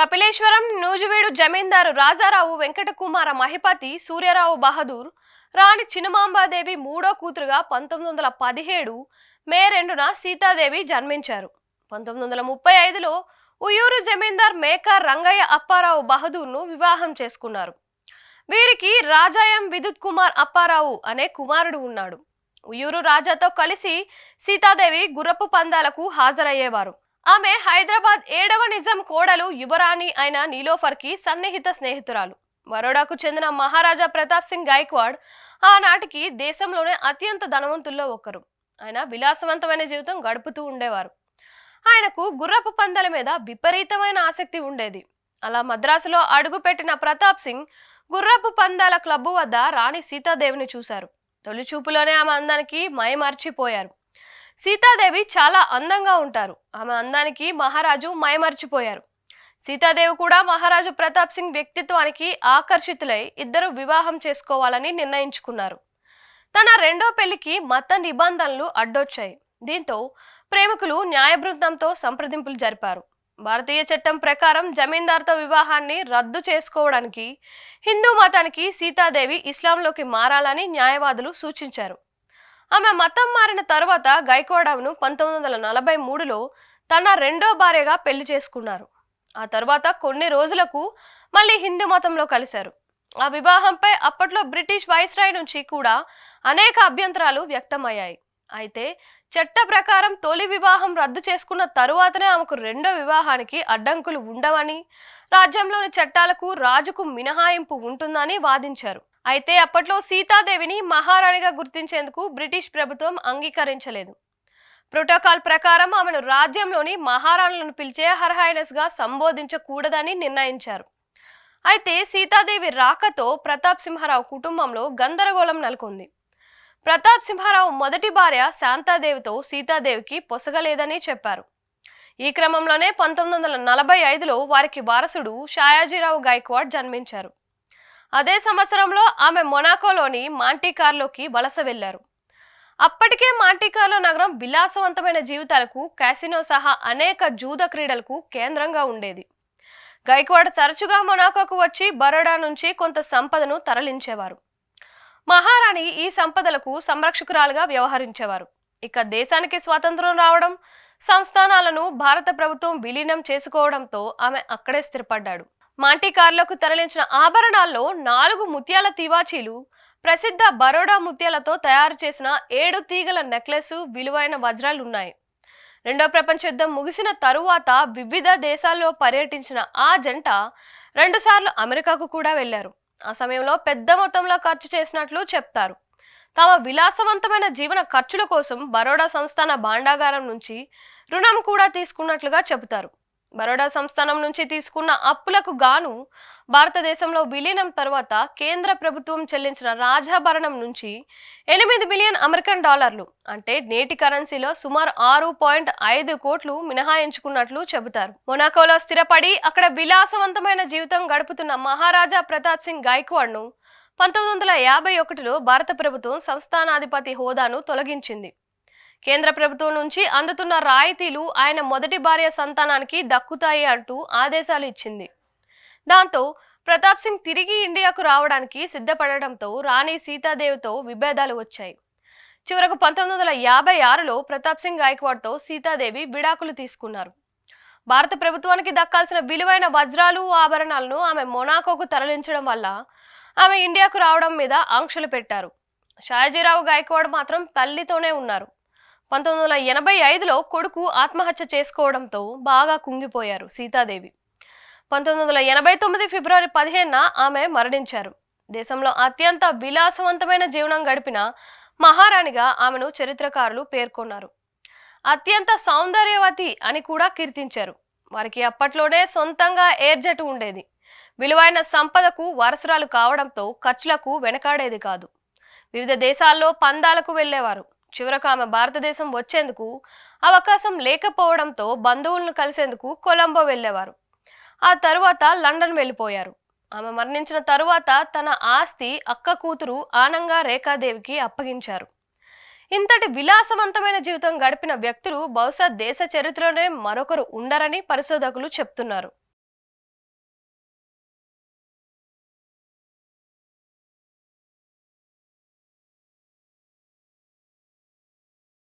కపిలేశ్వరం నూజివీడు జమీందారు రాజారావు వెంకటకుమార మహిపతి సూర్యరావు బహదూర్ రాణి చినమాంబాదేవి మూడో కూతురుగా 1917 మే 2న సీతాదేవి జన్మించారు. 1935లో ఉయ్యూరు జమీందార్ మేకా రంగయ్య అప్పారావు బహదూర్ను వివాహం చేసుకున్నారు. వీరికి రాజాయం విద్యుత్ కుమార్ అప్పారావు అనే కుమారుడు ఉన్నాడు. ఉయ్యూరు రాజాతో కలిసి సీతాదేవి గుర్రపు పందాలకు హాజరయ్యేవారు. ఆమె హైదరాబాద్ 7వ నిజాం కోడలు యువరాణి అయిన నీలోఫర్ కి సన్నిహిత స్నేహితురాలు. బరోడాకు చెందిన మహారాజా ప్రతాప్ సింగ్ గైక్వాడ్ ఆనాటికి దేశంలోనే అత్యంత ధనవంతుల్లో ఒకరు. ఆయన విలాసవంతమైన జీవితం గడుపుతూ ఉండేవారు. ఆయనకు గుర్రపు పందాల మీద విపరీతమైన ఆసక్తి ఉండేది. అలా మద్రాసులో అడుగుపెట్టిన ప్రతాప్ సింగ్ గుర్రపు పందాల క్లబ్బు వద్ద రాణి సీతాదేవిని చూశారు. తొలి చూపులోనే ఆమె అందానికి మైమర్చిపోయారు. సీతాదేవి చాలా అందంగా ఉంటారు. ఆమె అందానికి మహారాజు మైమర్చిపోయారు. సీతాదేవి కూడా మహారాజు ప్రతాప్ సింగ్ వ్యక్తిత్వానికి ఆకర్షితులై ఇద్దరు వివాహం చేసుకోవాలని నిర్ణయించుకున్నారు. తన రెండో పెళ్లికి మత నిబంధనలు అడ్డొచ్చాయి. దీంతో ప్రేమికులు న్యాయ బృందంతో సంప్రదింపులు జరిపారు. భారతీయ చట్టం ప్రకారం జమీందార్తో వివాహాన్ని రద్దు చేసుకోవడానికి హిందూ మతానికి సీతాదేవి ఇస్లాంలోకి మారాలని న్యాయవాదులు సూచించారు. ఆమె మతం మారిన తర్వాత గైక్వాడ్ను 1943లో తన రెండో భార్యగా పెళ్లి చేసుకున్నారు. ఆ తర్వాత కొన్ని రోజులకు మళ్ళీ హిందూ మతంలో కలిశారు. ఆ వివాహంపై అప్పట్లో బ్రిటిష్ వైస్రాయ్ నుంచి కూడా అనేక అభ్యంతరాలు వ్యక్తమయ్యాయి. అయితే చట్ట ప్రకారం తొలి వివాహం రద్దు చేసుకున్న తరువాతనే ఆమెకు రెండో వివాహానికి అడ్డంకులు ఉండవని, రాజ్యంలోని చట్టాలకు రాజుకు మినహాయింపు ఉంటుందని వాదించారు. అయితే అప్పట్లో సీతాదేవిని మహారాణిగా గుర్తించేందుకు బ్రిటిష్ ప్రభుత్వం అంగీకరించలేదు. ప్రోటోకాల్ ప్రకారం ఆమెను రాజ్యంలోని మహారాణులను పిలిచే హర్ హైనెస్ గా సంబోధించకూడదని నిర్ణయించారు. అయితే సీతాదేవి రాకతో ప్రతాప్ సింహరావు కుటుంబంలో గందరగోళం నెలకొంది. ప్రతాప్ సింహరావు మొదటి భార్య శాంతాదేవితో సీతాదేవికి పొసగలేదని చెప్పారు. ఈ క్రమంలోనే 1945లో వారికి వారసుడు షాయాజీరావు గైక్వాడ్ జన్మించారు. అదే సంవత్సరంలో ఆమె మొనాకోలోని మాంటీకార్లోకి వలస వెళ్లారు. అప్పటికే మాంటీకార్లో నగరం విలాసవంతమైన జీవితాలకు, క్యాసినో సహా అనేక జూద క్రీడలకు కేంద్రంగా ఉండేది. గైక్వాడ్ తరచుగా మొనాకోకు వచ్చి బరోడా నుంచి కొంత సంపదను తరలించేవారు. మహారాణి ఈ సంపదలకు సంరక్షకురాలుగా వ్యవహరించేవారు. ఇక దేశానికి స్వాతంత్రం రావడం, సంస్థానాలను భారత ప్రభుత్వం విలీనం చేసుకోవడంతో ఆమె అక్కడే స్థిరపడ్డాడు. మాంటీకార్లకు తరలించిన ఆభరణాల్లో 4 ముత్యాల తివాచీలు, ప్రసిద్ధ బరోడా ముత్యాలతో తయారు చేసిన 7 తీగల నెక్లెస్, విలువైన వజ్రాలు ఉన్నాయి. రెండో ప్రపంచ యుద్ధం ముగిసిన తరువాత వివిధ దేశాల్లో పర్యటించిన ఆ జంట 2 సార్లు అమెరికాకు కూడా వెళ్లారు. ఆ సమయంలో పెద్ద మొత్తంలో ఖర్చు చేసినట్లు చెప్తారు. తమ విలాసవంతమైన జీవన ఖర్చుల కోసం బరోడా సంస్థాన భాండాగారం నుంచి రుణం కూడా తీసుకున్నట్లుగా చెబుతారు. బరోడా సంస్థానం నుంచి తీసుకున్న అప్పులకు గాను భారతదేశంలో విలీనం తర్వాత కేంద్ర ప్రభుత్వం చెల్లించిన రాజాభరణం నుంచి 8 మిలియన్ అమెరికన్ డాలర్లు, అంటే నేటి కరెన్సీలో సుమారు 6.5 కోట్లు మినహాయించుకున్నట్లు చెబుతారు. మొనాకోలో స్థిరపడి అక్కడ విలాసవంతమైన జీవితం గడుపుతున్న మహారాజా ప్రతాప్ సింగ్ గైక్వాడ్ను 1951లో భారత ప్రభుత్వం సంస్థానాధిపతి హోదాను తొలగించింది. కేంద్ర ప్రభుత్వం నుంచి అందుతున్న రాయితీలు ఆయన మొదటి భార్య సంతానానికి దక్కుతాయి అంటూ ఆదేశాలు ఇచ్చింది. దాంతో ప్రతాప్ సింగ్ తిరిగి ఇండియాకు రావడానికి సిద్ధపడడంతో రాణి సీతాదేవితో విభేదాలు వచ్చాయి. చివరకు 1956లో ప్రతాప్ సింగ్ గైక్వాడ్తో సీతాదేవి విడాకులు తీసుకున్నారు. భారత ప్రభుత్వానికి దక్కాల్సిన విలువైన వజ్రాలు, ఆభరణాలను ఆమె మొనాకోకు తరలించడం వల్ల ఆమె ఇండియాకు రావడం మీద ఆంక్షలు పెట్టారు. షాయాజీరావు గైక్వాడ్ మాత్రం తల్లితోనే ఉన్నారు. 1985లో కొడుకు ఆత్మహత్య చేసుకోవడంతో బాగా కుంగిపోయారు సీతాదేవి. 1989 ఫిబ్రవరి 15న ఆమె మరణించారు. దేశంలో అత్యంత విలాసవంతమైన జీవనం గడిపిన మహారాణిగా ఆమెను చరిత్రకారులు పేర్కొన్నారు. అత్యంత సౌందర్యవతి అని కూడా కీర్తించారు. వారికి అప్పట్లోనే సొంతంగా ఎయిర్జెట్ ఉండేది. విలువైన సంపదకు వారసురాలు కావడంతో ఖర్చులకు వెనకాడేది కాదు. వివిధ దేశాల్లో పందాలకు వెళ్లేవారు. చివరకు ఆమె భారతదేశం వచ్చేందుకు అవకాశం లేకపోవడంతో బంధువులను కలిసేందుకు కొలంబో వెళ్లేవారు. ఆ తరువాత లండన్ వెళ్లిపోయారు. ఆమె మరణించిన తరువాత తన ఆస్తి అక్క కూతురు ఆనంగా రేఖాదేవికి అప్పగించారు. ఇంతటి విలాసవంతమైన జీవితం గడిపిన వ్యక్తులు బహుశా దేశ చరిత్రలోనే మరొకరు ఉండరని పరిశోధకులు చెప్తున్నారు.